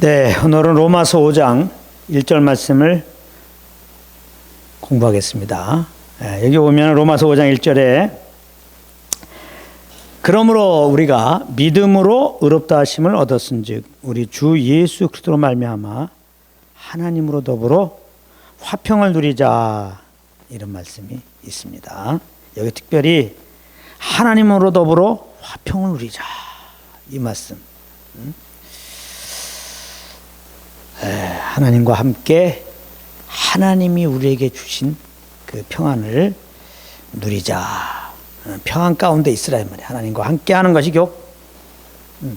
네, 오늘은 로마서 5장 1절 말씀을 공부하겠습니다. 여기 보면 로마서 5장 1절에 그러므로 우리가 믿음으로 의롭다 하심을 얻었은즉 우리 주 예수 그리스도로 말미암아 하나님으로 더불어 화평을 누리자, 이런 말씀이 있습니다. 여기 특별히 하나님으로 더불어 화평을 누리자, 이 말씀. 하나님과 함께 하나님이 우리에게 주신 그 평안을 누리자. 평안 가운데 있으라, 이 말이에요. 하나님과 함께 하는 것이 곧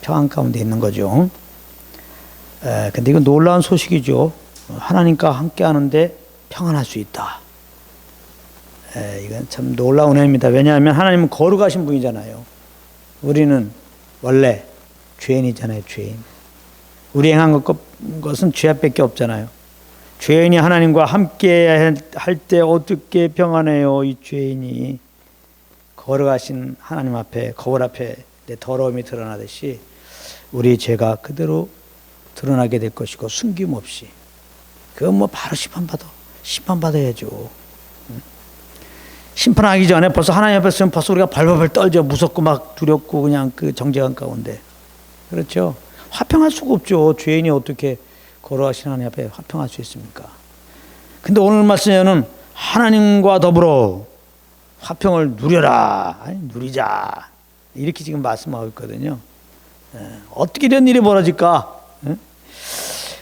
평안 가운데 있는 거죠. 근데 이건 놀라운 소식이죠. 하나님과 함께 하는데 평안할 수 있다. 이건 참 놀라운 은혜입니다. 왜냐하면 하나님은 거룩하신 분이잖아요. 우리는 원래 죄인이잖아요. 죄인. 우리 행한 것은 죄밖에 없잖아요. 죄인이 하나님과 함께 할 때 어떻게 평안해요? 이 죄인이 거룩하신 하나님 앞에, 거울 앞에 내 더러움이 드러나듯이 우리 죄가 그대로 드러나게 될 것이고, 숨김없이. 그건 뭐 바로 심판받아야죠. 심판하기 전에 벌써 하나님 앞에 서면 벌써 우리가 발발발 떨죠. 무섭고 막 두렵고 그냥 그 정죄감 가운데. 그렇죠? 화평할 수가 없죠. 죄인이 어떻게 거룩하신 하나님 앞에 화평할 수 있습니까? 근데 오늘 말씀에는 하나님과 더불어 화평을 누려라, 누리자, 이렇게 지금 말씀하고 있거든요. 어떻게 이런 일이 벌어질까?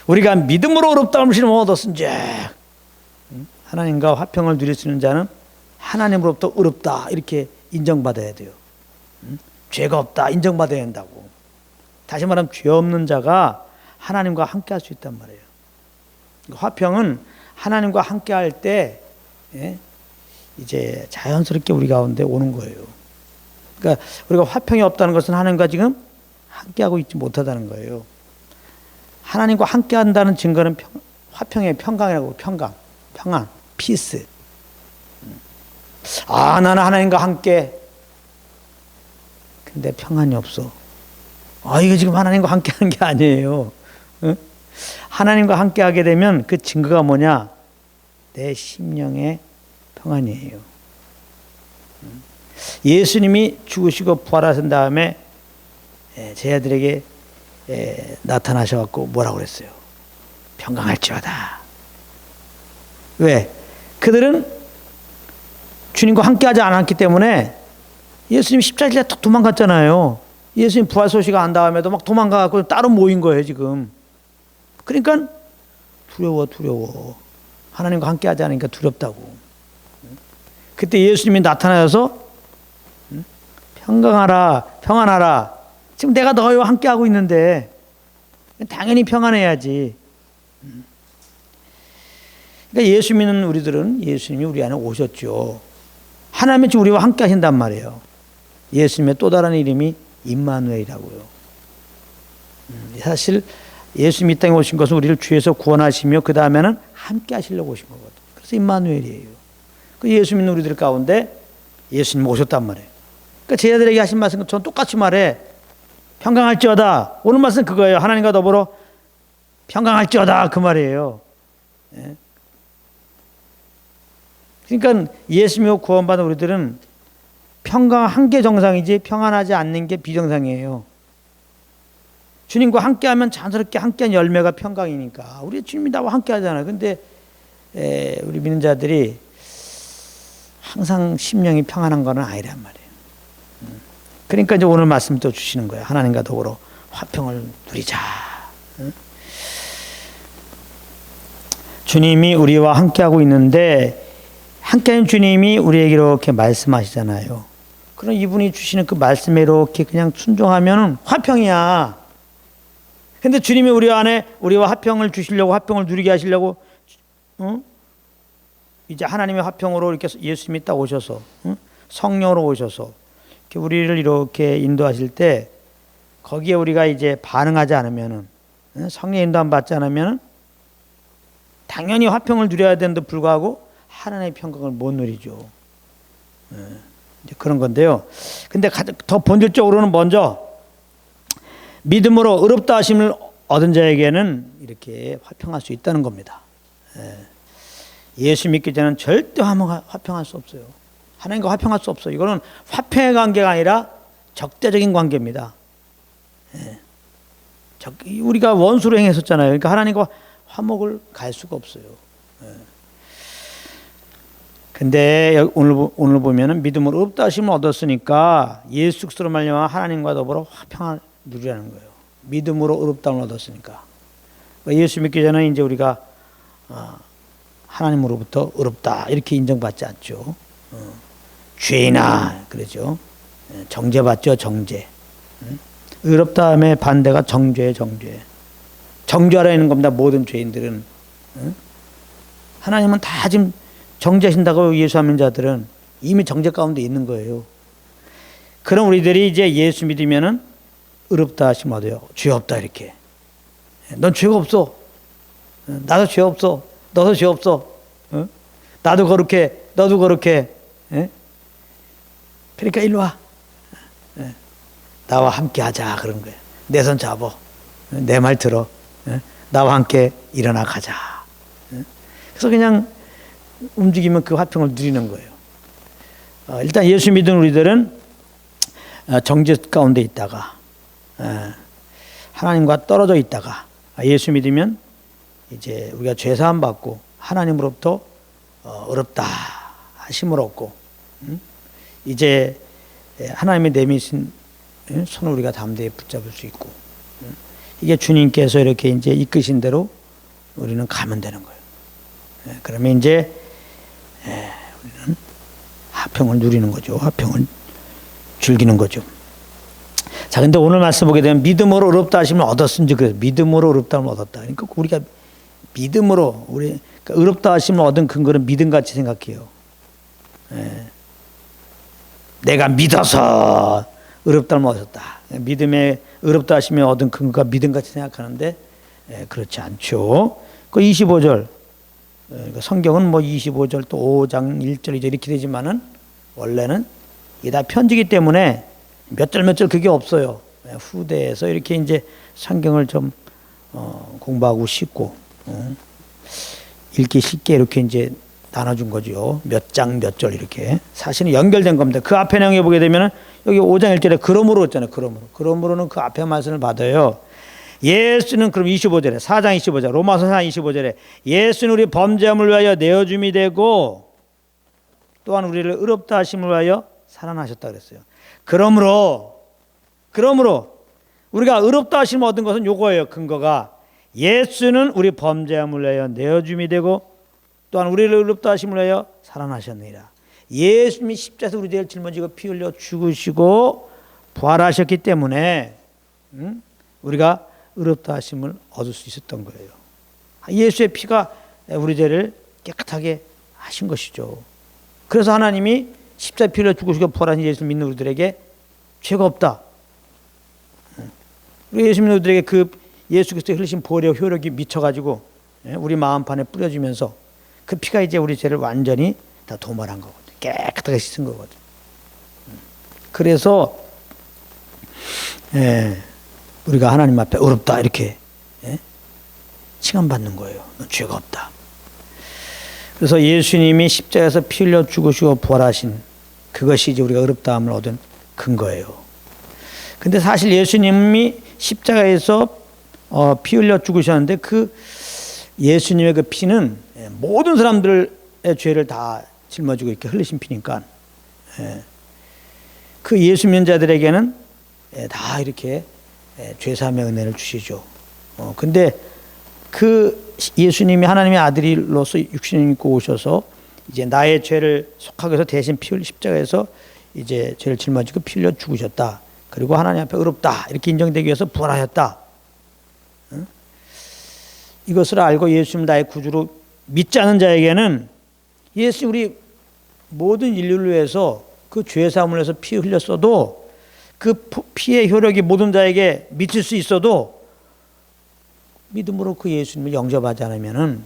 우리가 믿음으로 의롭다 하심을 얻었은즉 하나님과 화평을 누릴 수 있는 자는 하나님으로부터 의롭다, 이렇게 인정받아야 돼요. 죄가 없다, 인정받아야 한다고. 다시 말하면 죄 없는 자가 하나님과 함께 할 수 있단 말이에요. 화평은 하나님과 함께 할 때 이제 자연스럽게 우리 가운데 오는 거예요. 그러니까 우리가 화평이 없다는 것은 하나님과 지금 함께하고 있지 못하다는 거예요. 하나님과 함께 한다는 증거는 화평의 평강이라고. 평안, 피스. 나는 하나님과 함께, 근데 평안이 없어. 이거 지금 하나님과 함께 하는 게 아니에요. 하나님과 함께 하게 되면 그 증거가 뭐냐? 내 심령의 평안이에요. 예수님이 죽으시고 부활하신 다음에 제자들에게 나타나셔갖고 뭐라고 그랬어요? 평강할지어다. 왜? 그들은 주님과 함께 하지 않았기 때문에. 예수님 십자가에 탁 도망갔잖아요. 예수님 부활 소식 안 다음에도 막 도망가갖고 따로 모인 거예요, 지금. 그러니까 두려워. 하나님과 함께 하지 않으니까 두렵다고. 그때 예수님이 나타나셔서 평안하라. 지금 내가 너희와 함께 하고 있는데 당연히 평안해야지. 그러니까 예수 믿는 우리들은 예수님이 우리 안에 오셨죠. 하나님이 지금 우리와 함께 하신단 말이에요. 예수님의 또 다른 이름이 임마누엘이라고요. 사실 예수님이 이 땅에 오신 것은 우리를 죄에서 구원하시며 그 다음에는 함께 하시려고 오신 거거든요. 그래서 임마누엘이에요. 그 예수 믿는 우리들 가운데 예수님 오셨단 말이에요. 그러니까 제자들에게 하신 말씀은 전 똑같이 말해. 평강할지어다. 오늘 말씀 그거예요. 하나님과 더불어 평강할지어다, 그 말이에요. 그러니까 예수 믿고 구원받은 우리들은 평강한 게 정상이지 평안하지 않는 게 비정상이에요. 주님과 함께하면 자연스럽게 함께한 열매가 평강이니까. 우리 주님이 나와 함께하잖아요. 근데 우리 믿는 자들이 항상 심령이 평안한 건 아니란 말이에요. 그러니까 이제 오늘 말씀 또 주시는 거예요. 하나님과 더불어 화평을 누리자. 주님이 우리와 함께하고 있는데 함께하는 주님이 우리에게 이렇게 말씀하시잖아요. 그럼 이분이 주시는 그 말씀에 이렇게 그냥 순종하면 화평이야. 근데 주님이 우리 안에 우리와 화평을 주시려고, 화평을 누리게 하시려고, 이제 하나님의 화평으로 이렇게 예수님이 딱 오셔서, 성령으로 오셔서 이렇게 우리를 이렇게 인도하실 때 거기에 우리가 이제 반응하지 않으면은, 성령 인도 안 받지 않으면은 당연히 화평을 누려야 되는데 불구하고 하나님의 평강을 못 누리죠. 이제 그런 건데요. 근데 더 본질적으로는 먼저 믿음으로 의롭다 하심을 얻은 자에게는 이렇게 화평할 수 있다는 겁니다. 예수 믿기 전에는 절대 화평할 수 없어요. 하나님과 화평할 수 없어요. 이거는 화평의 관계가 아니라 적대적인 관계입니다. 우리가 원수로 행했었잖아요. 그러니까 하나님과 화목을 갈 수가 없어요. 근데 오늘 보면은 믿음으로 의롭다 하심을 얻었으니까 예수 그리스도로 말미암아 하나님과 더불어 화평을 누리라는 거예요. 믿음으로 의롭다함을 얻었으니까. 예수 믿기 전에 이제 우리가 하나님으로부터 의롭다 이렇게 인정받지 않죠. 죄인아 그러죠. 정죄받죠. 정죄. 의롭다함의 반대가 정죄예요. 정죄. 정죄하라 있는 겁니다. 모든 죄인들은. 하나님은 다 지금 정죄하신다고 예수 믿는 자들은 이미 정죄 가운데 있는 거예요. 그럼 우리들이 이제 예수 믿으면은 의롭다 하시면 얻어요. 죄 없다 이렇게. 넌 죄가 없어. 나도 죄 없어. 너도 죄 없어. 나도 거룩해. 너도 거룩해. 그러니까 일로 와. 나와 함께 하자 그런 거예요. 내 손 잡어. 내 말 들어. 나와 함께 일어나 가자. 그래서 그냥 움직이면 그 화평을 누리는 거예요. 일단 예수 믿은 우리들은 정죄 가운데 있다가 하나님과 떨어져 있다가 예수 믿으면 이제 우리가 죄 사함 받고 하나님으로부터 의롭다 하심을 얻고 이제 하나님의 내미신 손을 우리가 담대히 붙잡을 수 있고 이게 주님께서 이렇게 이제 이끄신 대로 우리는 가면 되는 거예요. 그러면 이제 우리는 화평을 누리는 거죠. 화평을 즐기는 거죠. 자, 근데 오늘 말씀 보게 되면 믿음으로 의롭다 하심을 얻었은지 그래요. 믿음으로 의롭다함을 얻었다. 그러니까 우리가 믿음으로 그러니까 의롭다 하심을 얻은 근거는 믿음같이 생각해요. 내가 믿어서 의롭다함을 얻었다. 믿음에 의롭다 하심을 얻은 근거가 믿음같이 생각하는데 그렇지 않죠. 그 25절 성경은 뭐 25절 또 5장 1절 2절 이렇게 되지만은 원래는 이게 다 편지기 때문에 몇 절 몇 절 그게 없어요. 후대에서 이렇게 이제 성경을 좀 공부하고 싶고 읽기 쉽게 이렇게 이제 나눠준 거죠. 몇 장 몇 절 이렇게 사실은 연결된 겁니다. 그 앞에 내용에 보게 되면은 여기 5장 1절에 그러므로 있잖아요. 그러므로는 그 앞에 말씀을 받아요. 예수는 그럼 25절에 4장 25절 로마서 4장 25절에 예수는 우리 범죄함을 위하여 내어줌이 되고 또한 우리를 의롭다 하심을 위하여 살아나셨다 그랬어요. 그러므로 우리가 의롭다 하심을 얻은 것은 요거예요. 근거가 예수는 우리 범죄함을 위하여 내어줌이 되고 또한 우리를 의롭다 하심을 위하여 살아나셨느니라. 예수님이 십자가에서 우리 죄를 짊어지고 피 흘려 죽으시고 부활하셨기 때문에 우리가 의롭다 하심을 얻을 수 있었던 거예요. 예수의 피가 우리 죄를 깨끗하게 하신 것이죠. 그래서 하나님이 십자가에 피 흘려 죽으시고 부활하신 예수 믿는 우리들에게 죄가 없다. 우리 예수 믿는 우리들에게 그 예수 그리스도의 흘리신 보혈의 효력이 미쳐가지고 우리 마음판에 뿌려지면서 그 피가 이제 우리 죄를 완전히 다 도말한 거거든요. 깨끗하게 씻은 거거든요. 그래서 우리가 하나님 앞에 의롭다 이렇게 칭함받는 거예요. 넌 죄가 없다. 그래서 예수님이 십자가에서 피 흘려 죽으시고 부활하신 그것이 이제 우리가 의롭다함을 얻은 근거예요. 근데 사실 예수님이 십자가에서 피 흘려 죽으셨는데 그 예수님의 그 피는 모든 사람들의 죄를 다 짊어지고 이렇게 흘리신 피니까 그 예수 믿는 자들에게는 다 이렇게 죄사함의 은혜를 주시죠. 근데 그 예수님이 하나님의 아들로서 육신을 입고 오셔서 이제 나의 죄를 속하기 위해서 대신 피 흘려 십자가에서 이제 죄를 짊어지고 피 흘려 죽으셨다. 그리고 하나님 앞에 의롭다 이렇게 인정되기 위해서 부활하셨다. 이것을 알고 예수님 나의 구주로 믿지 않은 자에게는 예수 우리 모든 인류를 위해서 그 죄사함을 위해서 피 흘렸어도 그 피의 효력이 모든 자에게 미칠 수 있어도 믿음으로 그 예수님을 영접하지 않으면은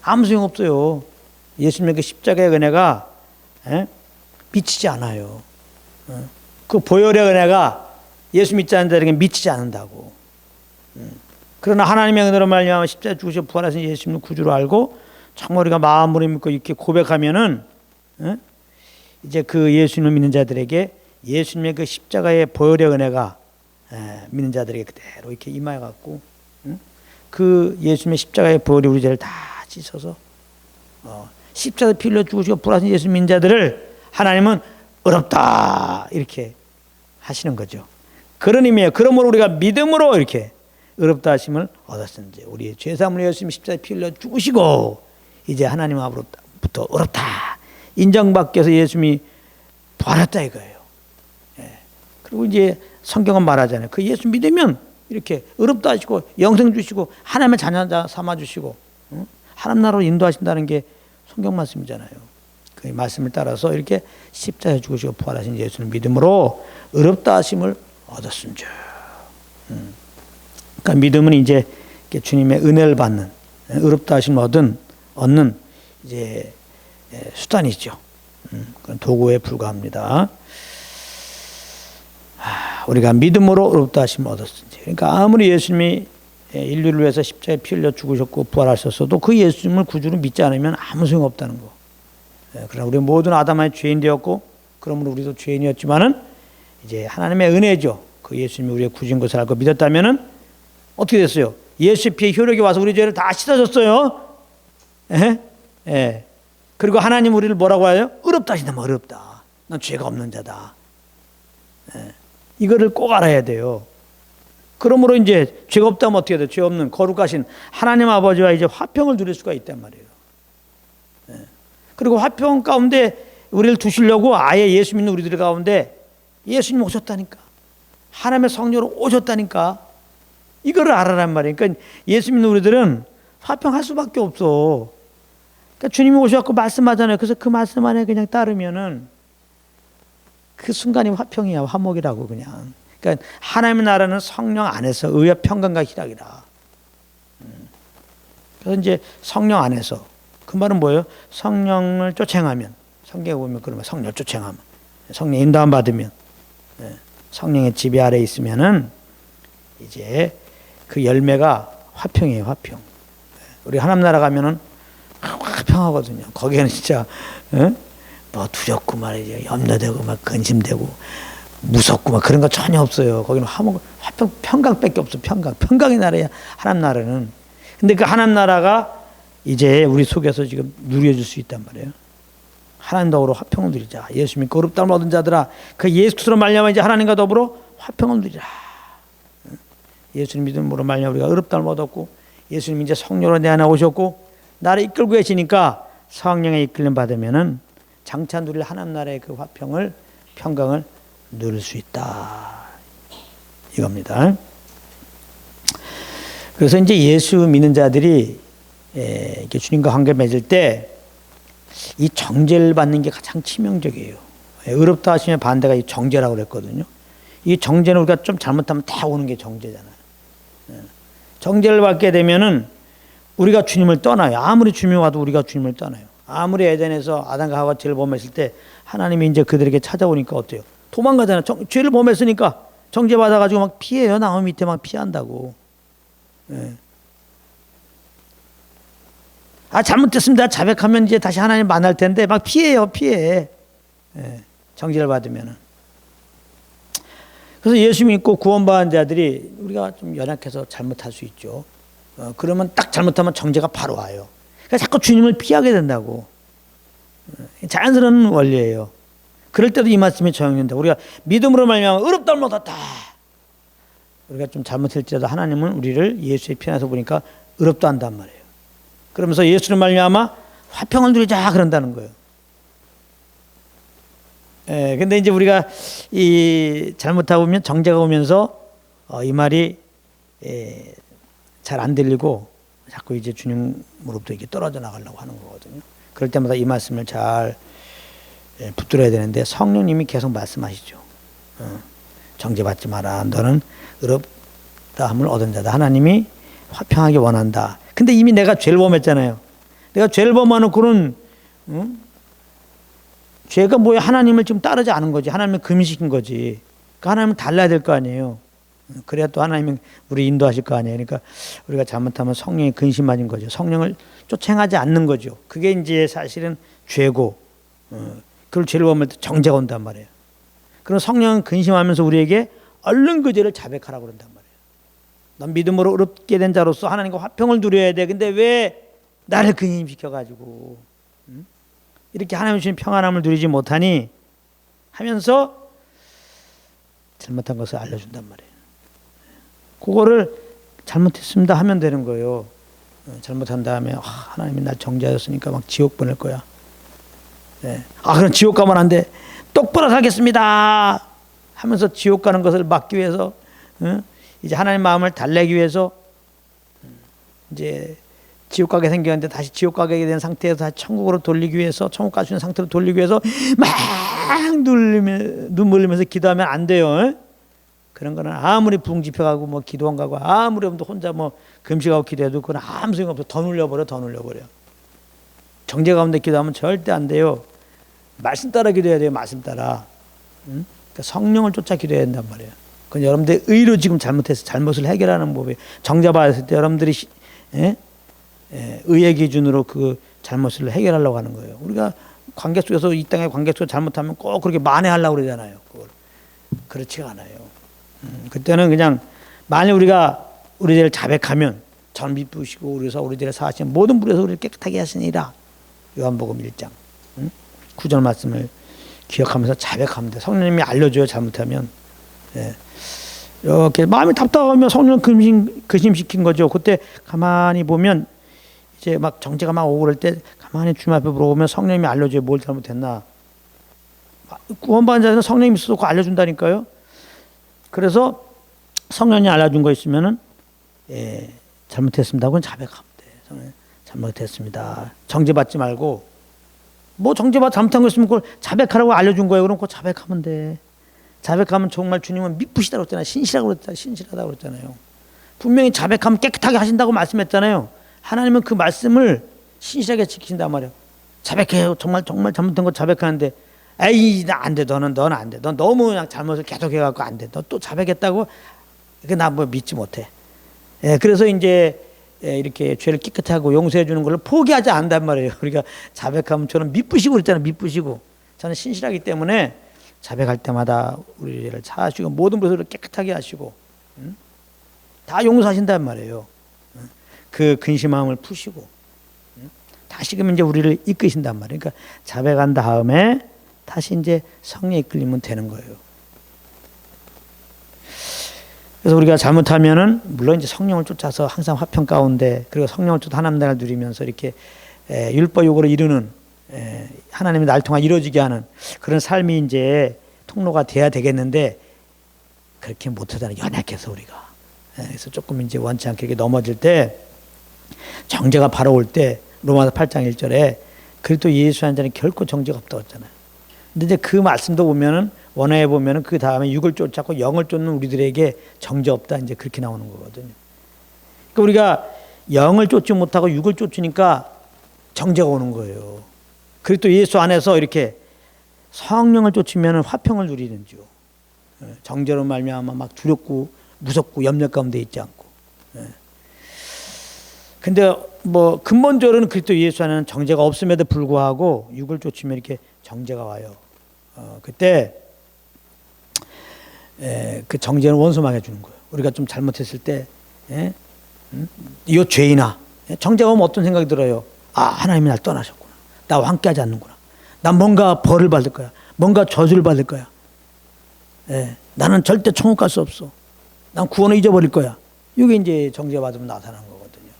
아무 소용 없어요. 예수님의 그 십자가의 은혜가 미치지 않아요. 그 보혈의 은혜가 예수 믿지 않는 자에게 미치지 않는다고. 그러나 하나님의 은혜로 말미암아 십자가에 죽으시고 부활하신 예수님을 구주로 알고 정말 우리가 마음으로 믿고 이렇게 고백하면은 이제 그 예수님을 믿는 자들에게 예수님의 그 십자가의 보혈의 은혜가 믿는 자들에게 그대로 이렇게 임하여 갖고 그 예수님의 십자가의 보혈이 우리 죄를 다 씻어서 십자가에 피 흘려 죽으시고 부활하신 예수 믿는 자들을 하나님은 의롭다 이렇게 하시는 거죠. 그런 의미예요. 그러므로 우리가 믿음으로 이렇게 의롭다 하심을 얻었는지 우리의 죄사함을 예수님 십자가에 피 흘려 죽으시고 이제 하나님 앞으로부터 의롭다 인정받기 위해서 예수님이 부활했다 이거예요. 그리고 이제 성경은 말하잖아요. 그 예수 믿으면 이렇게 의롭다 하시고 영생 주시고 하나님의 자녀 삼아 주시고 하나님 나라로 인도하신다는 게 성경 말씀이잖아요. 그 말씀을 따라서 이렇게 십자가에 죽으시고 부활하신 예수를 믿음으로 의롭다 하심을 얻었음즉. 그러니까 믿음은 이제 주님의 은혜를 받는 의롭다 하심을 얻는 이제 수단이죠. 그런 도구에 불과합니다. 우리가 믿음으로 의롭다 하심을 얻었은지. 그러니까 아무리 예수님이 인류를 위해서 십자가에 피 흘려 죽으셨고 부활하셨어도 그 예수님을 구주로 믿지 않으면 아무 소용 없다는 거. 그러나 우리 모든 아담의 죄인 되었고 그러므로 우리도 죄인이었지만은 이제 하나님의 은혜죠. 그 예수님이 우리의 구주인 것을 알고 믿었다면은 어떻게 됐어요? 예수의 피의 효력이 와서 우리 죄를 다 씻어줬어요. 그리고 하나님 우리를 뭐라고 해요? 의롭다 하신다. 의롭다. 난 죄가 없는 자다. 이거를 꼭 알아야 돼요. 그러므로 이제 죄가 없다면 어떻게 돼요? 죄 없는 거룩하신 하나님 아버지와 이제 화평을 누릴 수가 있단 말이에요. 그리고 화평 가운데 우리를 두시려고 아예 예수 믿는 우리들 가운데 예수님 오셨다니까. 하나님의 성령으로 오셨다니까. 이거를 알아란 말이에요. 그러니까 예수 믿는 우리들은 화평할 수밖에 없어. 그러니까 주님이 오셔갖고 말씀하잖아요. 그래서 그 말씀 안에 그냥 따르면은 그 순간이 화평이야. 화목이라고 그냥. 그러니까 하나님의 나라는 성령 안에서 의와 평강과 희락이라. 그래서 이제 성령 안에서 그 말은 뭐예요? 성령을 쫓아행하면 성경에 보면 그러면 성령을 쫓아행하면 성령 인도함 받으면 성령의 지배 아래 있으면은 이제 그 열매가 화평이에요. 화평. 우리 하나님 나라 가면은 화평하거든요. 거기에는 진짜 뭐 두렵고 말이죠. 염려되고 막 근심되고 무섭고 막 그런 거 전혀 없어요. 거기는 화평, 평강밖에 없어. 평강의 나라야. 하나님 나라는. 근데 그 하나님 나라가 이제 우리 속에서 지금 누려질 수 있단 말이에요. 하나님 더불어 화평을 누리자. 예수 믿고 의롭다함을 얻은 자들아 그 예수 그리스도로 말미암아 이제 하나님과 더불어 화평을 누리라. 예수님 믿음으로 말미암아 우리가 의롭다함을 얻었고 예수님 이제 성령으로 내 안에 오셨고 나를 이끌고 계시니까 성령의 이끌림 받으면은 장차 누릴 하나님 나라의 그 화평을 평강을 누릴 수 있다. 이겁니다. 그래서 이제 예수 믿는 자들이 이렇게 주님과 관계 맺을 때 이 정죄를 받는 게 가장 치명적이에요. 의롭다 하시면 반대가 이 정죄라고 그랬거든요. 이 정죄는 우리가 좀 잘못하면 다 오는 게 정죄잖아요. 정죄를 받게 되면은 우리가 주님을 떠나요. 아무리 주님이 와도 우리가 주님을 떠나요. 아무리 에덴에서 아담과 하와가 죄를 범했을 때 하나님이 이제 그들에게 찾아오니까 어때요? 도망가잖아요. 죄를 범했으니까 정죄받아가지고 막 피해요. 나무 밑에 막 피한다고. 잘못됐습니다. 자백하면 이제 다시 하나님 만날 텐데 막 피해요. 피해. 정죄를 받으면은. 그래서 예수 믿고 구원받은 자들이 우리가 좀 연약해서 잘못할 수 있죠. 그러면 딱 잘못하면 정죄가 바로 와요. 그러니까 자꾸 주님을 피하게 된다고. 자연스러운 원리예요. 그럴 때도 이 말씀이 적용된다. 우리가 믿음으로 말미암아 의롭다함을 얻었다. 우리가 좀 잘못할지라도 하나님은 우리를 예수의 피 안에서 보니까 의롭다 한단 말이에요. 그러면서 예수를 말미암아 화평을 누리자 그런다는 거예요. 근데 이제 우리가 이 잘못하고 보면 정죄가 오면서 이 말이 잘 안 들리고 자꾸 이제 주님으로부터 이렇게 떨어져 나가려고 하는 거거든요. 그럴 때마다 이 말씀을 잘 붙들어야 되는데 성령님이 계속 말씀하시죠. 정죄받지 마라. 너는 의롭다함을 얻은 자다. 하나님이 화평하게 원한다. 근데 이미 내가 죄를 범했잖아요. 내가 죄를 범하놓고는 죄가 뭐야? 하나님을 지금 따르지 않은 거지. 하나님을 금시킨 거지. 그러니까 하나님은 달라야 될 거 아니에요. 그래야 또 하나님이 우리 인도하실 거 아니에요. 그러니까 우리가 잘못하면 성령이 근심맞은 거죠. 성령을 쫓아하지 않는 거죠. 그게 이제 사실은 죄고, 그걸 죄를 범할 때 정죄가 온단 말이에요. 그럼 성령은 근심하면서 우리에게 얼른 그 죄를 자백하라고 그런단 말이에요. 넌 믿음으로 의롭게 된 자로서 하나님과 화평을 누려야 돼. 근데 왜 나를 근심시켜가지고 이렇게 하나님 주신 평안함을 누리지 못하니 하면서 잘못한 것을 알려준단 말이에요. 그거를 잘못했습니다 하면 되는 거예요. 잘못한 다음에 하나님이 날 정죄하셨으니까 막 지옥 보낼 거야. 네. 그럼 지옥 가면 안 돼. 똑바로 살겠습니다 하면서 지옥 가는 것을 막기 위해서 이제 하나님 마음을 달래기 위해서 이제 지옥 가게 생겼는데 다시 지옥 가게 된 상태에서 다시 천국으로 돌리기 위해서, 천국 갈 수 있는 상태로 돌리기 위해서 막 눈물 흘리면서 기도하면 안 돼요. 그런 거는 아무리 붕집혀가고 뭐 기도원 가고 아무리 혼자 뭐 금식하고 기도해도 그건 아무 소용없어. 더 눌려버려. 정죄 가운데 기도하면 절대 안 돼요. 말씀 따라 기도해야 돼요. 말씀 따라. 그러니까 성령을 쫓아 기도해야 된단 말이에요. 그건 여러분들의 의로 지금 잘못을 해결하는 법이에요. 정죄 받았을 때 여러분들이 의의 기준으로 그 잘못을 해결하려고 하는 거예요. 우리가 관계 속에서, 이 땅의 관계 속에서 잘못하면 꼭 그렇게 만회하려고 그러잖아요. 그걸. 그렇지가 않아요. 그때는 그냥 만일 우리가 우리들을 자백하면 전 미쁘시고 그래서 우리들의 사하신 모든 불에서 우리를 깨끗하게 하시니라. 요한복음 1장 9절 말씀을 기억하면서 자백하면 돼. 성령님이 알려줘요. 잘못하면. 이렇게 마음이 답답하면 성령을 근심시킨 거죠. 그때 가만히 보면 이제 막 정죄가 막 오고 그럴 때 가만히 주님 앞에 물어보면 성령님이 알려줘요. 뭘 잘못했나. 구원받은 자는 성령님이 있어서 알려준다니까요. 그래서 성령이 알려준 거 있으면은 잘못했습니다. 그건 자백하면 돼. 잘못했습니다. 정죄받지 말고 뭐 잘못한 거 있으면 그걸 자백하라고 알려준 거예요. 그럼 그거 자백하면 돼. 자백하면 정말 주님은 미쁘시다고 그랬잖아요. 신실하다고 그랬잖아요. 분명히 자백하면 깨끗하게 하신다고 말씀했잖아요. 하나님은 그 말씀을 신실하게 지키신단 말이에요. 자백해요. 정말 잘못된 거 자백하는데 에이 나 안 돼. 너는 안 돼. 넌 너무 그냥 잘못을 계속 해갖고 안 돼. 너 또 자백했다고? 나 뭐 믿지 못해. 그래서 이제 이렇게 죄를 깨끗하게 하고 용서해 주는 걸 포기하지 않는단 말이에요. 우리가 자백하면 저는 미쁘시고 그랬잖아요. 미쁘시고. 저는 신실하기 때문에 자백할 때마다 우리를 사하시고 모든 것을 깨끗하게 하시고 다 용서하신단 말이에요. 그 근심함을 푸시고 다시금 이제 우리를 이끄신단 말이에요. 그러니까 자백한 다음에 다시 이제 성령에 이끌리면 되는 거예요. 그래서 우리가 잘못하면은 물론 이제 성령을 쫓아서 항상 화평 가운데 그리고 성령을 쫓아 하나님 나라를 누리면서 이렇게 율법욕으로 이루는 하나님의 날 통해 이루어지게 하는 그런 삶이 이제 통로가 돼야 되겠는데 그렇게 못하잖아요. 연약해서 우리가. 그래서 조금 이제 원치 않게 이렇게 넘어질 때 정죄가 바로 올 때 로마서 8장 1절에 그리스도 예수 한 자는 결코 정죄가 없다고 했잖아요. 근데 이제 그 말씀도 보면은 원어에 보면은 그 다음에 육을 쫓았고 영을 쫓는 우리들에게 정죄 없다 이제 그렇게 나오는 거거든요. 그러니까 우리가 영을 쫓지 못하고 육을 쫓으니까 정죄가 오는 거예요. 그리고 또 예수 안에서 이렇게 성령을 쫓으면 화평을 누리는지요. 정죄로 말미암아 막 두렵고 무섭고 염려 가운데 있지 않고. 근데 뭐 근본적으로는 그리스도 예수 안에는 정죄가 없음에도 불구하고 육을 쫓으면 이렇게 정죄가 와요. 그때 그 정죄는 원수망해 주는 거예요. 우리가 좀 잘못했을 때 이 죄인아 정죄가 오면 어떤 생각이 들어요? 하나님이 날 떠나셨구나. 나와 함께하지 않는구나. 난 뭔가 벌을 받을 거야. 뭔가 저주를 받을 거야. 나는 절대 천국 갈 수 없어. 난 구원을 잊어버릴 거야. 이게 이제 정죄 받으면 나타나는 거거든요.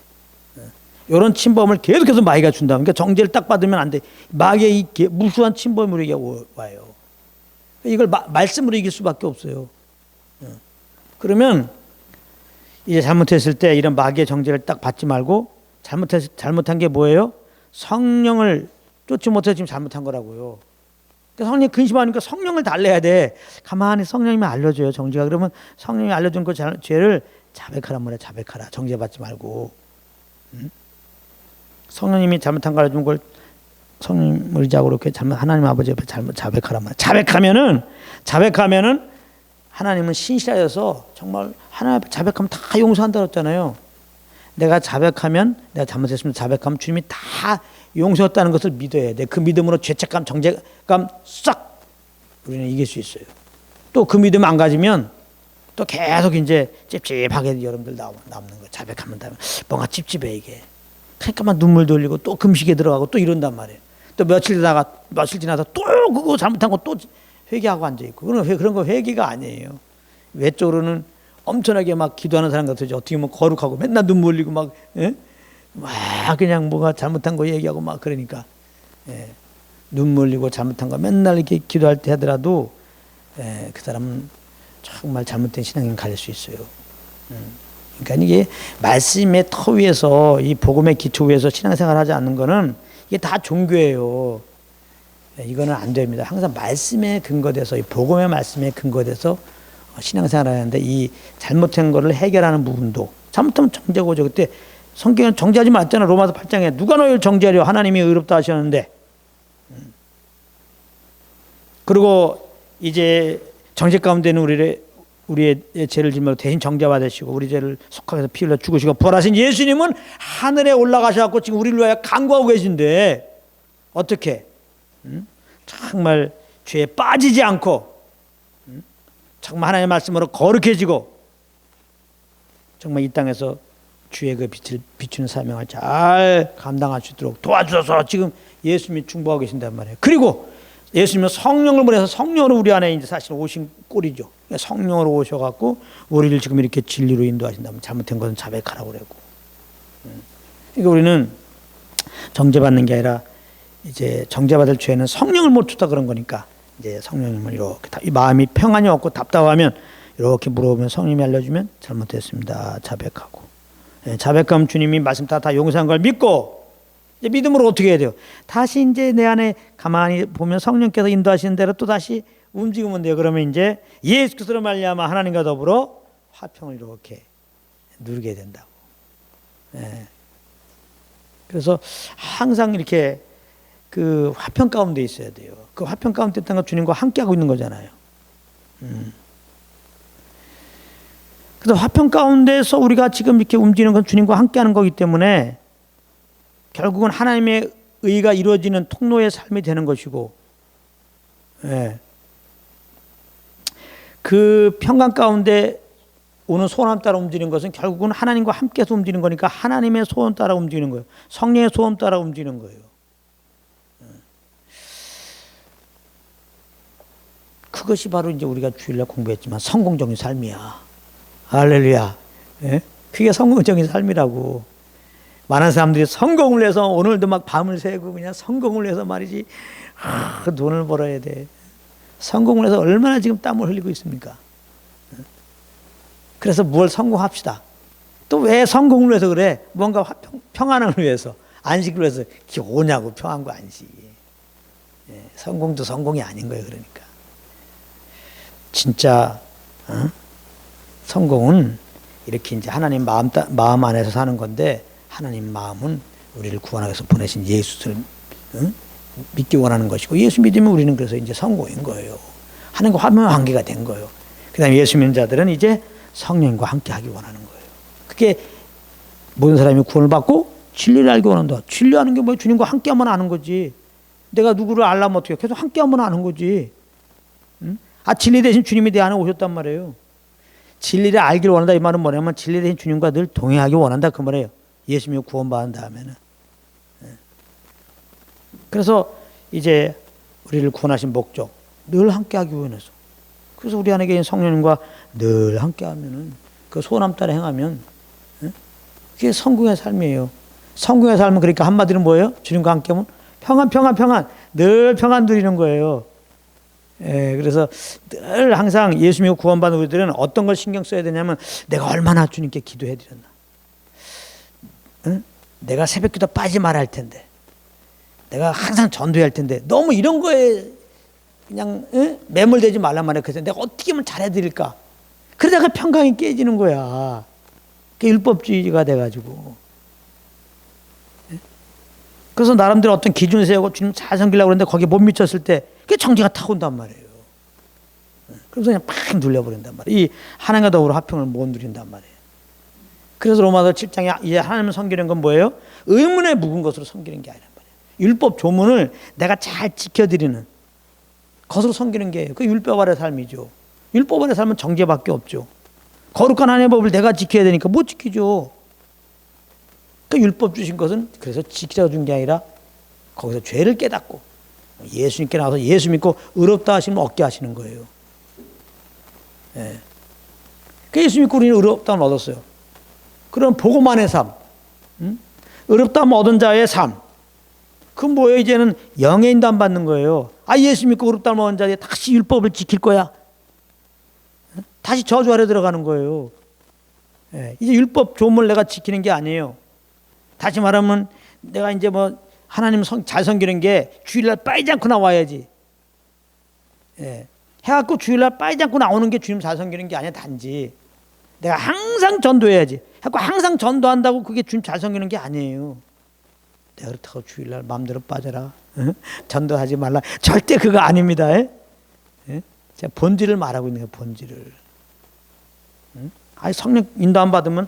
이런 침범을 계속해서 마귀가 준다. 그러니까 정죄를 딱 받으면 안 돼. 마귀의 이 무수한 침범이 우리에게 와요. 이걸 말씀으로 이길 수밖에 없어요. 그러면 이제 잘못했을 때 이런 마귀의 정죄를 딱 받지 말고 잘못한 게 뭐예요? 성령을 쫓지 못해서 지금 잘못한 거라고요. 그러니까 성령이 근심하니까 성령을 달래야 돼. 가만히 성령님이 알려줘요. 정죄가. 그러면 성령이 알려준 그 죄를 자백하란 말이야. 자백하라. 정죄받지 말고. 성령님이 잘못한 거 알려준 걸 성령님을 의지하고 이렇게 하나님 아버지 옆에 잘못 자백하란 말이야. 자백하면은 하나님은 신실하셔서 정말 하나님 앞에 자백하면 다 용서한다 그랬잖아요. 내가 자백하면, 내가 잘못했으면 자백하면 주님이 다 용서했다는 것을 믿어야 돼. 그 믿음으로 죄책감, 정죄감 싹 우리는 이길 수 있어요. 또 그 믿음 안 가지면 또 계속 이제 찝찝하게 여러분들 남는 거예요. 자백하면 뭔가 찝찝해 이게. 그러니까 막 눈물 돌리고 또 금식에 들어가고 또 이런단 말이에요. 또 며칠 지나서 또 그거 잘못한 거 또 회개하고 앉아있고. 그런 거 회개가 아니에요. 외적으로는 엄청나게 막 기도하는 사람 같으죠. 어떻게 보면 거룩하고 맨날 눈물 흘리고 막, 예? 막 그냥 뭐가 잘못한 거 얘기하고 막 그러니까. 예. 눈물 흘리고 잘못한 거 맨날 이렇게 기도할 때 하더라도 예, 그 사람은 정말 잘못된 신앙인 가릴 수 있어요. 그러니까 이게 말씀의 터 위에서 이 복음의 기초 위에서 신앙생활 하지 않는 거는 이게 다 종교예요. 이거는 안 됩니다. 항상 말씀에 근거돼서 이 복음의 말씀에 근거돼서 신앙생활 하는데 이 잘못된 거를 해결하는 부분도 잘못하면 정죄고죠. 그때 성경은 정죄하지 말잖아. 로마서 8장에 누가 너희를 정죄하려 하나님이 의롭다 하셨는데. 그리고 이제 정죄 가운데는 우리의 죄를 지면서 대신 정죄받으시고 우리 죄를 속하게서 피 흘려 죽으시고 부활하신 예수님은 하늘에 올라가셔서 지금 우리를 위하여 간구하고 계신데 어떻게 정말 죄에 빠지지 않고 정말 하나님의 말씀으로 거룩해지고 정말 이 땅에서 주의 그 빛을 비추는 사명을 잘 감당할 수 있도록 도와주셔서 지금 예수님이 충보하고 계신단 말이에요. 그리고 예수님은 성령을 보내서 성령으로 우리 안에 이제 사실 오신 꼴이죠. 성령으로 오셔갖고 우리를 지금 이렇게 진리로 인도하신다면 잘못된 것은 자백하라고 그러고. 그러니까 우리는 정죄받는 게 아니라 이제 정죄받을 죄는 성령을 못 쫓다 그런 거니까 이제 성령님을 이렇게 이 마음이 평안이 없고 답답하면 이렇게 물어보면 성령님이 알려주면 잘못했습니다. 자백하고. 자백하면 주님이 말씀 다 용서한 걸 믿고 이제 믿음으로 어떻게 해야 돼요? 다시 이제 내 안에 가만히 보면 성령께서 인도하시는 대로 또 다시 움직이면 돼요. 그러면 이제 예수 그리스도로 말미암아 하나님과 더불어 화평을 이렇게 누리게 된다고. 예. 그래서 항상 이렇게 그 화평 가운데 있어야 돼요. 그 화평 가운데 있다는 건 주님과 함께하고 있는 거잖아요. 그래서 화평 가운데서 우리가 지금 이렇게 움직이는 건 주님과 함께하는 거기 때문에 결국은 하나님의 의가 이루어지는 통로의 삶이 되는 것이고, 예. 그 평강 가운데 오는 소원 따라 움직이는 것은 결국은 하나님과 함께해서 움직이는 거니까 하나님의 소원 따라 움직이는 거예요. 성령의 소원 따라 움직이는 거예요. 그것이 바로 이제 우리가 주일날 공부했지만 성공적인 삶이야. 할렐루야. 예? 그게 성공적인 삶이라고. 많은 사람들이 성공을 해서 오늘도 막 밤을 새고 그냥 성공을 해서 말이지 돈을 벌어야 돼. 성공을 해서 얼마나 지금 땀을 흘리고 있습니까? 그래서 뭘 성공합시다. 또 왜 성공을 해서 그래? 뭔가 평안을 위해서, 안식을 위해서 그게 오냐고. 평안과 안식이. 성공도 성공이 아닌 거예요. 그러니까 진짜 성공은 이렇게 이제 하나님 마음 안에서 사는 건데, 하나님 마음은 우리를 구원하기 위해서 보내신 예수를 믿기 원하는 것이고, 예수 믿으면 우리는 그래서 이제 성공인 거예요. 하나님과 화평 관계가 된 거예요. 그 다음에 예수 믿는 자들은 이제 성령과 함께 하기 원하는 거예요. 그게 모든 사람이 구원을 받고 진리를 알기 원한다. 진리하는 게 뭐 주님과 함께 하면 아는 거지. 내가 누구를 알려면 어떻게 해? 계속 함께 하면 아는 거지. 진리 대신 주님이 내 안에 오셨단 말이에요. 진리를 알기를 원한다 이 말은 뭐냐면 진리 대신 주님과 늘 동행하기 원한다 그 말이에요. 예수 믿고 구원받은 다음에는. 그래서 이제 우리를 구원하신 목적 늘 함께하기 위해서. 그래서 우리 안에 계신 성령님과 늘 함께하면은 그 소원함 따라 행하면 그게 성공의 삶이에요. 성공의 삶은 그러니까 한마디로 뭐예요? 주님과 함께하면 평안 늘 평안 누리는 거예요. 그래서 늘 항상 예수 믿고 구원받은 우리들은 어떤 걸 신경 써야 되냐면 내가 얼마나 주님께 기도해 드렸나. 내가 새벽기도 빠지지 말아야 할 텐데, 내가 항상 전도해야 할 텐데, 너무 이런 거에 그냥 매몰되지 말란 말이야. 그래서 내가 어떻게 하면 잘해 드릴까. 그러다가 평강이 깨지는 거야. 그게 율법주의가 돼가지고. 그래서 나름대로 어떤 기준을 세우고 주님 잘 섬기려고 그러는데 거기에 못 미쳤을 때 그게 정죄가 타고 온단 말이에요. 그래서 그냥 팍 눌려버린단 말이에요. 이 하나님과 더불어 화평을 못 누린단 말이에요. 그래서 로마서 7장에 이제 하나님을 섬기는 건 뭐예요? 의문에 묵은 것으로 섬기는 게 아니란 말이에요. 율법 조문을 내가 잘 지켜드리는 것으로 섬기는 게 그 율법 아래 삶이죠. 율법 아래 삶은 정죄밖에 없죠. 거룩한 하나님의 법을 내가 지켜야 되니까 못 지키죠. 그 율법 주신 것은 그래서 지켜준 게 아니라 거기서 죄를 깨닫고 예수님께 나와서 예수 믿고 의롭다 하시면 얻게 하시는 거예요. 예. 그 예수 믿고 우리는 의롭다함을 얻었어요. 그럼 복음만의 삶, 의롭다함을 얻은 자의 삶, 그건 뭐예요? 이제는 영의 인도함 받는 거예요. 아, 예수 믿고 의롭다함을 얻은 자에 다시 율법을 지킬 거야. 다시 저주 아래 들어가는 거예요. 예. 이제 율법 조문을 내가 지키는 게 아니에요. 다시 말하면 내가 이제 뭐 하나님 잘 섬기는 게 주일날 빠지지 않고 나와야지. 예. 해갖고 주일날 빠지지 않고 나오는 게 주님 잘 섬기는 게 아니야. 단지 내가 항상 전도해야지. 해갖고 항상 전도한다고 그게 주님 잘 섬기는 게 아니에요. 내가 그렇다고 주일날 마음대로 빠져라. 전도하지 말라. 절대 그거 아닙니다. 예? 제가 본질을 말하고 있는 거예요. 본질을. 아니 성령 인도함 받으면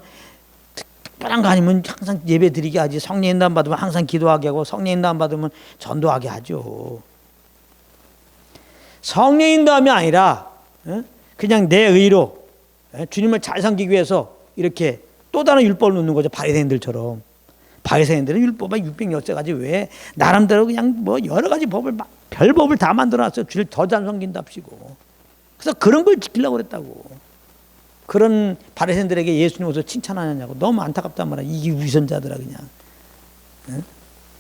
특별한 거 아니면 항상 예배 드리게 하지. 성령 인도함 받으면 항상 기도하게 하고 성령 인도함 받으면 전도하게 하죠. 성령 인도함이 아니라 그냥 내 의로 주님을 잘 섬기기 위해서 이렇게 또 다른 율법을 놓는 거죠. 바리새인들처럼. 바리새인들은 율법만 606가지 왜 나름대로 그냥 뭐 여러 가지 법을 별 법을 다 만들어놨어요. 주를 더 잘 섬긴답시고. 그래서 그런 걸 지키려고 그랬다고. 그런 바리새인들에게 예수님 오셔서 칭찬하냐고. 너무 안타깝단 말이야. 이 위선자들아 그냥. 응?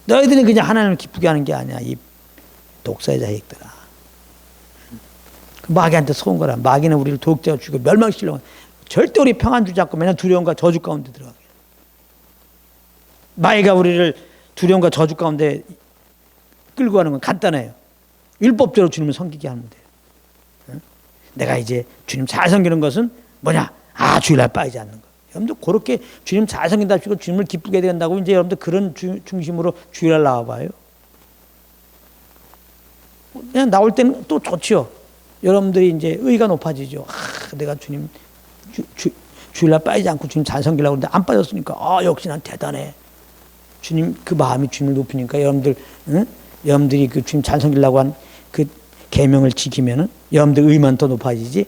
너희들이 그냥 하나님을 기쁘게 하는 게 아니야. 이 독사의 자식들아. 마귀한테 속은 거라. 마귀는 우리를 도둑질하고 죽이고 멸망시키려고. 절대 우리 평안 주지 않고 맨날 두려움과 저주 가운데 들어가게. 마귀가 우리를 두려움과 저주 가운데 끌고 가는 건 간단해요. 율법대로 주님을 섬기게 하면 돼요. 응? 내가 이제 주님 잘 섬기는 것은 뭐냐? 아, 주일날 빠지지 않는 거. 여러분들 그렇게 주님 잘 섬긴답시고 주님을 기쁘게 된다고 이제 여러분들 그런 중심으로 주일날 나와봐요. 그냥 나올 때는 또 좋지요. 여러분들이 이제 의가 높아지죠. 아, 내가 주님 주일날 빠지지 않고 주님 잘 섬기려고 하는데 안 빠졌으니까 아, 역시 난 대단해. 주님 그 마음이 주님을 높이니까 여러분들 여러분들이 그 주님 잘 섬기려고 한 그 계명을 지키면은 여러분들 의만 더 높아지지.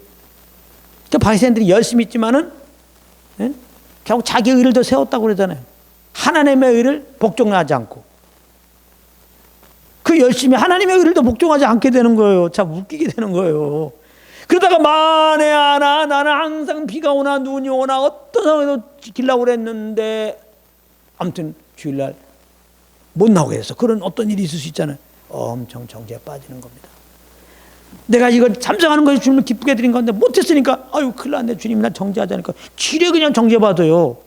그 바리새인들이 열심히 있지만은 결국 자기 의를 더 세웠다고 그러잖아요. 하나님의 의를 복종하지 않고 그 열심히 하나님의 의를 더 복종하지 않게 되는 거예요. 참 웃기게 되는 거예요. 그러다가 만에 하나 나는 항상 비가 오나 눈이 오나 어떤 상황에도 지키려고 그랬는데 아무튼 주일날 못 나오게 해서 그런 어떤 일이 있을 수 있잖아요. 엄청 정죄에 빠지는 겁니다. 내가 이걸 참석하는 것이 주님을 기쁘게 드린 건데 못했으니까 아유 큰일 났네. 주님이 나 정죄하지 않으니까 지레 그냥 정죄받아요.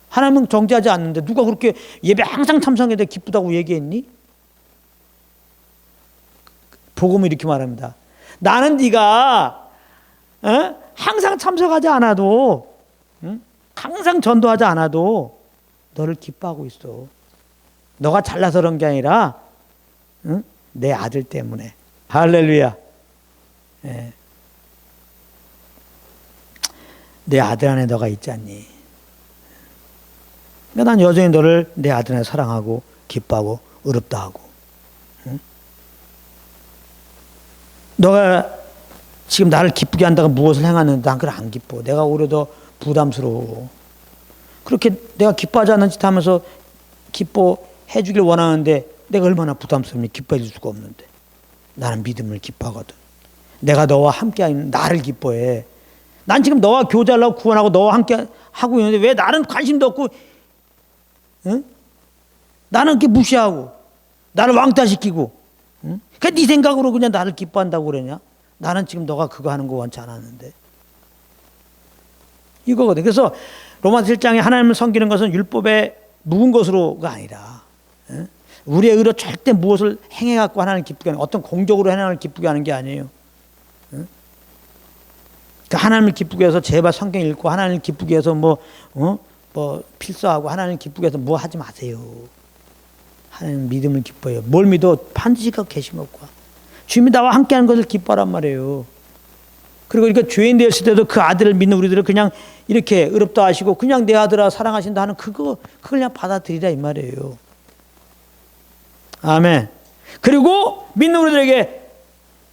하나님은 정죄하지 않는데 누가 그렇게 예배 항상 참석해도 기쁘다고 얘기했니? 복음은 이렇게 말합니다. 나는 네가 항상 참석하지 않아도 항상 전도하지 않아도 너를 기뻐하고 있어. 너가 잘나서 그런 게 아니라 내 아들 때문에. 할렐루야. 예. 내 아들 안에 너가 있지 않니? 그러니까 난 여전히 너를 내 아들 안에 사랑하고 기뻐하고 의롭다 하고. 너가 지금 나를 기쁘게 한다고 무엇을 행하는데 난 그걸 안 기뻐. 내가 오히려 더 부담스러워. 그렇게 내가 기뻐하지 않는 짓 하면서 기뻐해 주길 원하는데 내가 얼마나 부담스럽니? 기뻐해 줄 수가 없는데. 나는 믿음을 기뻐하거든. 내가 너와 함께 하는 나를 기뻐해. 난 지금 너와 교제하려고 구원하고 너와 함께 하고 있는데 왜 나는 관심도 없고 나는 이렇게 무시하고 나를 왕따시키고 그러니까 네 생각으로 그냥 나를 기뻐한다고 그러냐? 나는 지금 너가 그거 하는 거 원치 않았는데. 이거거든. 그래서 로마서 7장에 하나님을 섬기는 것은 율법에 묵은 것으로가 아니라 우리의 의로 절대 무엇을 행해갖고 하나님을 기쁘게 하는, 어떤 공적으로 하나님을 기쁘게 하는 게 아니에요. 그러니까 하나님을 기쁘게 해서 제발 성경 읽고 하나님을 기쁘게 해서 뭐 필서하고 하나님을 기쁘게 해서 뭐 하지 마세요. 하나님 믿음을 기뻐해요. 뭘 믿어? 반드시 그 계신 것과 주님이 나와 함께하는 것을 기뻐하란 말이에요. 그리고 그러니까 죄인 되었을 때도 그 아들을 믿는 우리들은 그냥 이렇게 의롭다 하시고 그냥 내 아들아 사랑하신다 하는 그걸 그냥 받아들이라 이 말이에요. 아멘. 그리고 믿는 우리들에게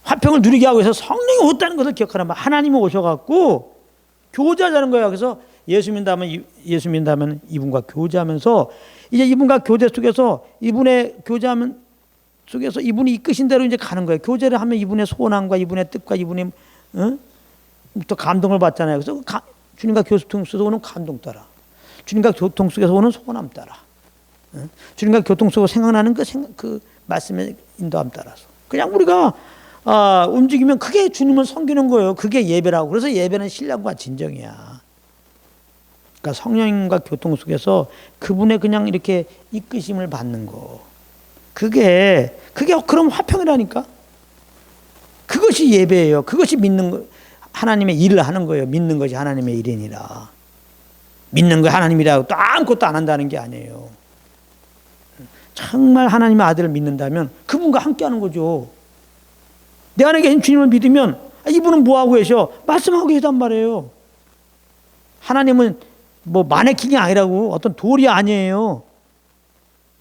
화평을 누리게 하고 해서 성령이 오셨다는 것을 기억하라. 하나님이 오셔갖고 교제하자는 거예요. 그래서 예수 믿는다면 이분과 교제하면서 이제 이분과 교제 속에서 이분의 교제하면 속에서 이분이 이끄신 대로 이제 가는 거예요. 교제를 하면 이분의 소원함과 이분의 뜻과 이분의 또 감동을 받잖아요. 그래서 주님과 교통 속에서 오는 감동 따라, 주님과 교통 속에서 오는 소원함 따라, 주님과 교통 속에서 생각나는 그 말씀의 인도함 따라서 그냥 우리가 움직이면 그게 주님을 섬기는 거예요. 그게 예배라고. 그래서 예배는 신령과 진정이야. 그러니까 성령님과 교통 속에서 그분의 그냥 이렇게 이끄심을 받는 거. 그게 그럼 화평이라니까. 그것이 예배예요. 그것이 믿는 거. 하나님의 일을 하는 거예요. 믿는 것이 하나님의 일이니라. 믿는 거 하나님이라고 또 아무것도 안 한다는 게 아니에요. 정말 하나님의 아들을 믿는다면 그분과 함께 하는 거죠. 내 안에 계신 주님을 믿으면 이분은 뭐하고 계셔? 말씀하고 계시단 말이에요. 하나님은 뭐 마네킹이 아니라고 어떤 돌이 아니에요.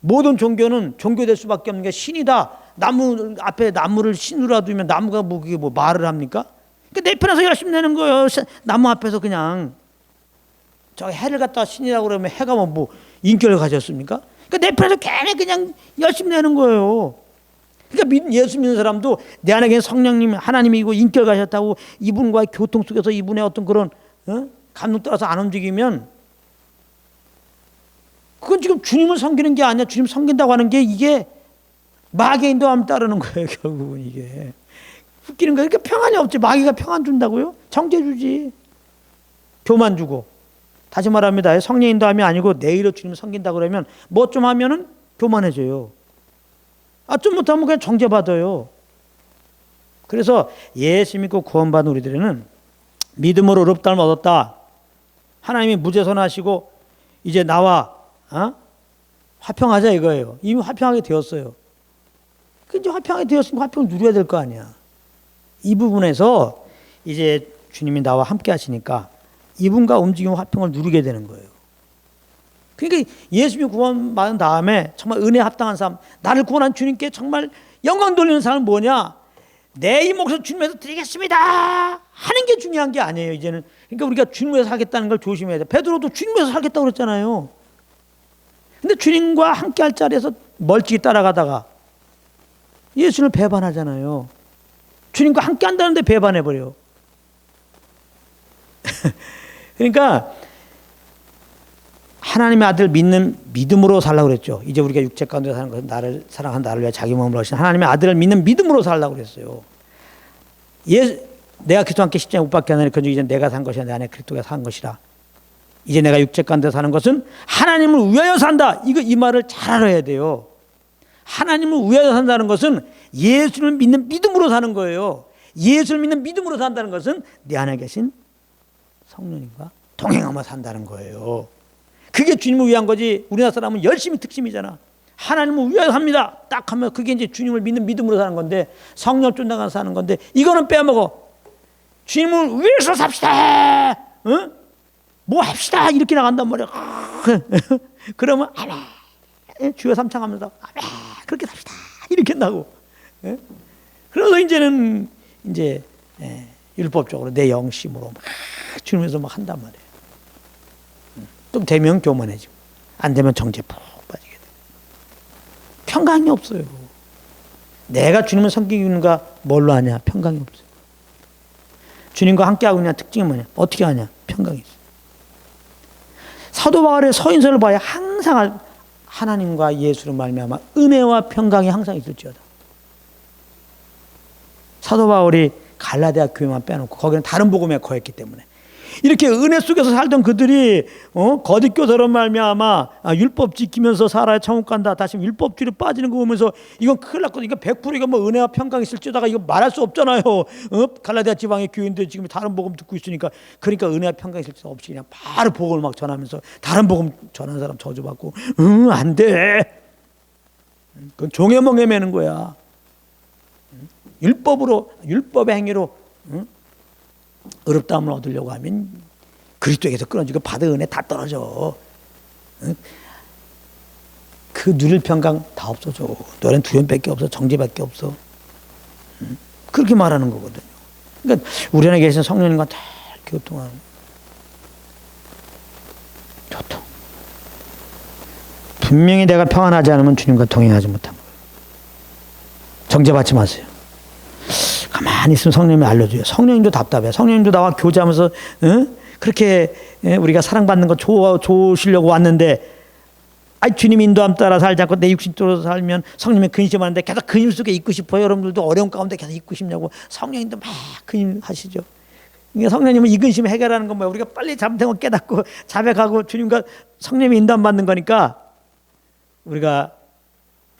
모든 종교는 종교될 수밖에 없는 게 신이다. 나무 앞에 나무를 신으로 두면 나무가 그게 뭐 말을 합니까? 그러니까 내 편에서 열심히 내는 거예요. 나무 앞에서 그냥 저 해를 갖다 신이라고 그러면 해가 뭐 인격을 가졌습니까? 그러니까 내 편에서 괜히 그냥 열심히 내는 거예요. 그러니까 예수 믿는 사람도 내 안에 계신 성령님 하나님이고 인격 가셨다고 이분과의 교통 속에서 이분의 어떤 그런 감동 따라서 안 움직이면 그건 지금 주님을 섬기는 게 아니야. 주님 섬긴다고 하는 게 이게 마귀의 인도함 따르는 거예요. 결국은 이게 웃기는 거예요. 그러니까 평안이 없지. 마귀가 평안 준다고요? 정죄 주지. 교만 주고. 다시 말합니다. 성령 인도함이 아니고 내일로 주님을 섬긴다 그러면 뭐 좀 하면은 교만해져요. 좀 못하면 그냥 정죄받아요. 그래서 예수 믿고 구원받은 우리들은 믿음으로 의롭다함을 얻었다. 하나님이 무죄선하시고 이제 나와 화평하자 이거예요. 이미 화평하게 되었어요. 이제 화평하게 되었으니까 화평을 누려야 될 거 아니야. 이 부분에서 이제 주님이 나와 함께 하시니까 이분과 움직이면 화평을 누리게 되는 거예요. 그러니까 예수님이 구원받은 다음에 정말 은혜에 합당한 삶, 나를 구원한 주님께 정말 영광 돌리는 사람은 뭐냐? 내 이 몫을 주님에서 드리겠습니다 하는 게 중요한 게 아니에요. 이제는 그러니까 우리가 주님에서 살겠다는 걸 조심해야 돼. 베드로도 주님에서 살겠다고 그랬잖아요. 근데 주님과 함께 할 자리에서 멀찍이 따라가다가 예수를 배반하잖아요. 주님과 함께 한다는데 배반해버려요. 그러니까 하나님의 아들 믿는 믿음으로 살라고 그랬죠. 이제 우리가 육체 가운데 사는 것은 나를 사랑한 나를 위해 자기 몸을 얻으신 하나님의 아들을 믿는 믿음으로 살라고 그랬어요. 내가 그리스도와 함께 십자가에 못 박혀 하나니 그중 이제 내가 산 것이 내 안에 그리스도가 산 것이라. 이제 내가 육체 가운데 사는 것은 하나님을 위하여 산다. 이 말을 잘 알아야 돼요. 하나님을 위하여 산다는 것은 예수를 믿는 믿음으로 사는 거예요. 예수를 믿는 믿음으로 산다는 것은 내 안에 계신 성령님과 동행하며 산다는 거예요. 그게 주님을 위한 거지. 우리나라 사람은 열심히 특심이잖아. 하나님을 위하여 삽니다. 딱 하면 그게 이제 주님을 믿는 믿음으로 사는 건데 성령 쫓나가 사는 건데 이거는 빼먹어. 주님을 위해서 삽시다. 뭐 합시다. 이렇게 나간단 말이야. 그러면 아멘. 주여 삼창하면서 아멘. 그렇게 삽시다. 이렇게 나고. 그래서 이제는 이제 율법적으로 내 영심으로 막 주님에서 막 한단 말이에요. 좀 되면 교만해지고 안 되면 정죄 푹 빠지게 돼. 평강이 없어요. 내가 주님을 섬기는가 뭘로 하냐? 평강이 없어요. 주님과 함께하고 있는 특징이 뭐냐? 어떻게 하냐? 평강이 있어요. 사도 바울의 서인서를 봐야 항상 하나님과 예수로 말미암아 은혜와 평강이 항상 있을지어다. 사도 바울이 갈라디아 교회만 빼놓고 거기는 다른 복음에 거했기 때문에 이렇게 은혜 속에서 살던 그들이 거짓 교사로 말미암아 율법 지키면서 살아야 천국 간다. 다시 율법주의로 빠지는 거 보면서 이건 큰일 났거든. 이거 100% 이거 뭐 은혜와 평강이 있을지다가 이거 말할 수 없잖아요. 갈라디아 지방의 교인들 지금 다른 복음 듣고 있으니까 그러니까 은혜와 평강이 있을 수 없이 그냥 바로 복음을 막 전하면서 다른 복음 전하는 사람 저주받고 안 돼. 그건 종에멍에 매는 거야. 율법의 행위로 의롭다함을 얻으려고 하면 그리스도에게서 끊어지고 받은 은혜 다 떨어져. 응? 그 누릴 평강 다 없어져. 너는 두려움밖에 없어. 정죄밖에 없어. 응? 그렇게 말하는 거거든요. 그러니까 우리 안에 계신 성령님과 다 교통하는 교통. 분명히 내가 평안하지 않으면 주님과 동행하지 못한 거예요. 정죄받지 마세요. 가만히 있으면 성령님이 알려줘요. 성령님도 답답해. 성령님도 나와 교제하면서 그렇게 우리가 사랑받는 거 좋으시려고 왔는데 주님 인도함 따라 살지 않고 내 육신대로 살면 성령의 근심하는데 계속 근심 속에 있고 싶어요. 여러분들도 어려운 가운데 계속 있고 싶냐고. 성령님도 막 근심하시죠. 그러니까 성령님은 이 근심 해결하는 건 뭐야? 우리가 빨리 잘못한 거 깨닫고 자백하고 주님과 성령님의 인도함 받는 거니까 우리가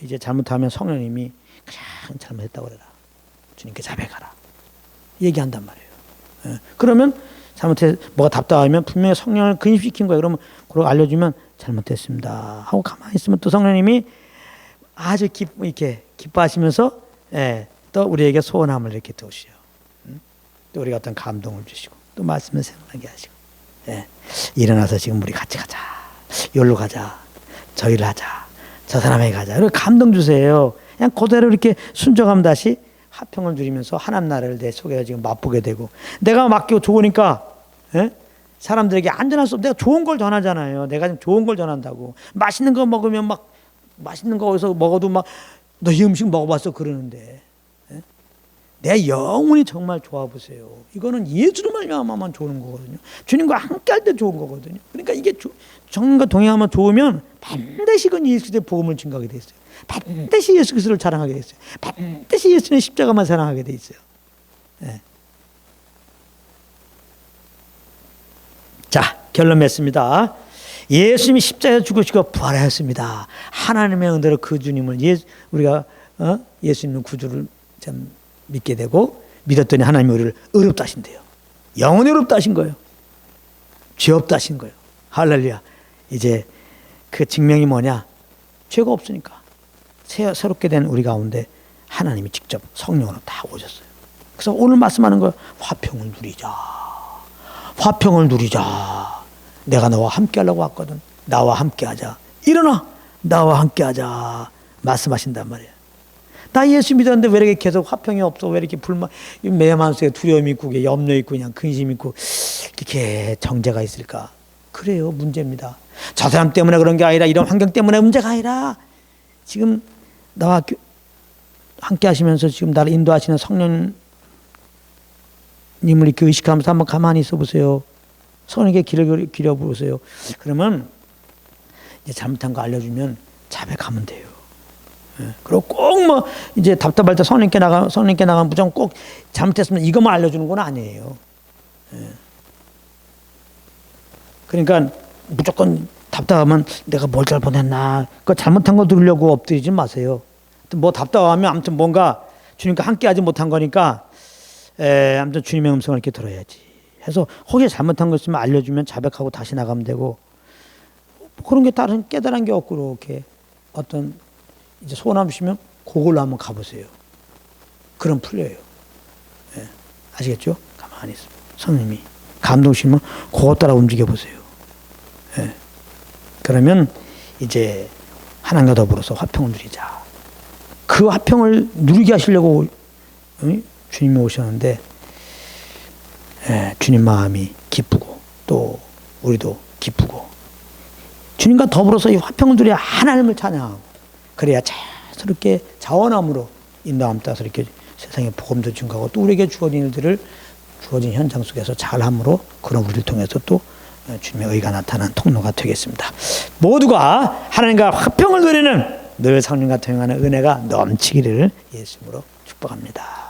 이제 잘못하면 성령님이 그냥 잘못했다고 그래라. 주님께 자백하라. 얘기한단 말이에요. 그러면 잘못해 뭐가 답답하면 분명히 성령을 근심시킨 거예요. 그러면 그걸 알려주면 잘못했습니다 하고 가만히 있으면 또 성령님이 아주 이렇게 기뻐하시면서 또 우리에게 소원함을 이렇게 도우시죠. 또 우리가 어떤 감동을 주시고 또 말씀을 생각나게 하시고 일어나서 지금 우리 같이 가자. 여기로 가자. 저 일을 하자. 저 사람에게 가자. 이렇게 감동 주세요. 그냥 그대로 이렇게 순종하면 다시 화평을 누리면서 하나님 나라를 내 속에 지금 맛보게 되고 내가 맡기고 좋으니까 사람들에게 안전할 수 없어. 내가 좋은 걸 전하잖아요. 내가 지금 좋은 걸 전한다고. 맛있는 거 먹으면 막 맛있는 거 어디서 먹어도 막 너 이 음식 먹어봤어 그러는데 내 영혼이 정말 좋아 보세요. 이거는 예수로 말미암아만 좋은 거거든요. 주님과 함께할 때 좋은 거거든요. 그러니까 이게 주님과 동행하면 좋으면 반드시 그건 예수 그리스도의 복음을 증거하게 돼 있어요. 반드시 예수 그리스도를 자랑하게 돼 있어요. 반드시 예수님의 십자가만 사랑하게 돼 있어요. 자, 결론 맺습니다. 예수님이 십자가에 죽으시고 부활하였습니다. 하나님의 은혜로 그 주님을 우리가 예수님의 구주를 참 믿게 되고 믿었더니 하나님이 우리를 의롭다 하신대요. 영원히 의롭다 하신 거예요. 죄 없다 하신 거예요. 할렐루야. 이제 그 증명이 뭐냐? 죄가 없으니까 새롭게 된 우리 가운데 하나님이 직접 성령으로 다 오셨어요. 그래서 오늘 말씀하는 거예요. 화평을 누리자. 화평을 누리자. 내가 너와 함께 하려고 왔거든. 나와 함께 하자. 일어나. 나와 함께 하자. 말씀하신단 말이에요. 나 예수 믿었는데 왜 이렇게 계속 화평이 없어? 왜 이렇게 불만, 내 마음속에 두려움이 있고, 염려 있고, 그냥 근심 있고, 이렇게 정죄가 있을까? 그래요. 문제입니다. 저 사람 때문에 그런 게 아니라, 이런 환경 때문에 문제가 아니라, 지금 나와 함께 하시면서 지금 나를 인도하시는 성령님을 이렇게 의식하면서 한번 가만히 있어 보세요. 성령에게 길을 보세요. 그러면 이제 잘못한 거 알려주면 자백하면 돼요. 그리고 꼭 뭐 이제 답답할 때 성령께 나가면 무조건 꼭 잘못했으면 이것만 알려주는 건 아니에요. 그러니까 무조건 답답하면 내가 뭘 잘못했나 그 잘못한 거 들으려고 엎드리지 마세요. 뭐 답답하면 아무튼 뭔가 주님과 함께하지 못한 거니까 아무튼 주님의 음성을 이렇게 들어야지 해서 혹시 잘못한 거 있으면 알려주면 자백하고 다시 나가면 되고 그런 게 다른 깨달은 게 없고 이렇게 어떤 이제 소원 주시면 그걸로 한번 가보세요. 그럼 풀려요. 아시겠죠? 가만히 있으면 성령님이 감동 주시면 그것 따라 움직여 보세요. 그러면 이제 하나님과 더불어서 화평을 누리자. 그 화평을 누리게 하시려고 주님이 오셨는데 주님 마음이 기쁘고 또 우리도 기쁘고 주님과 더불어서 이 화평을 누려야 하나님을 찬양하고 그래야 자연스럽게 자원함으로 인도함 따라서 이렇게 세상에 복음도 증가하고 또 우리에게 주어진 일들을 주어진 현장 속에서 잘함으로 그런 우리를 통해서 또 주님의 의가 나타나는 통로가 되겠습니다. 모두가 하나님과 화평을 누리는 늘 성령과 동행하는 은혜가 넘치기를 예수님으로 축복합니다.